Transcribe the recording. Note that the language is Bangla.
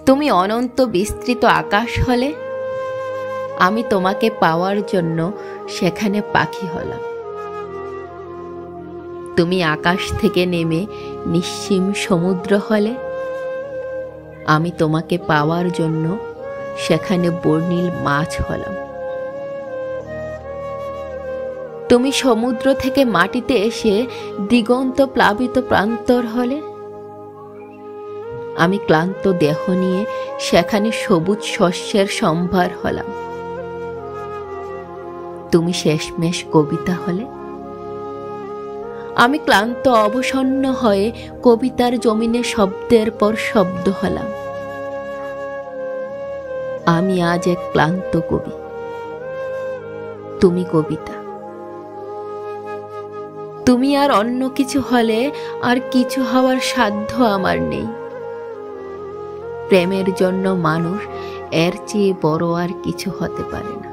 তুমি অনন্ত বিস্তৃত আকাশ হলে আমি তোমাকে পাওয়ার জন্য সেখানে পাখি হলাম। তুমি আকাশ থেকে নেমে নিশ্চিম সমুদ্র হলে আমি তোমাকে পাওয়ার জন্য সেখানে বর্ণিল মাছ হলাম। তুমি সমুদ্র থেকে মাটিতে এসে দিগন্ত প্লাবিত প্রান্তর হলে আমি ক্লান্ত দেহ নিয়ে সেখানে সবুজ শস্যের সম্ভার হলাম। তুমি শেষমেশ কবিতা হলে আমি ক্লান্ত অবসন্ন হয়ে কবিতার জমিনে শব্দের পর শব্দ হলাম। আমি আজ এক ক্লান্ত কবি, তুমি কবিতা। তুমি আর অন্য কিছু হলে আর কিছু হওয়ার সাধ্য আমার নেই। প্রেমের জন্য মানুষ এর চেয়ে বড় আর কিছু হতে পারে না।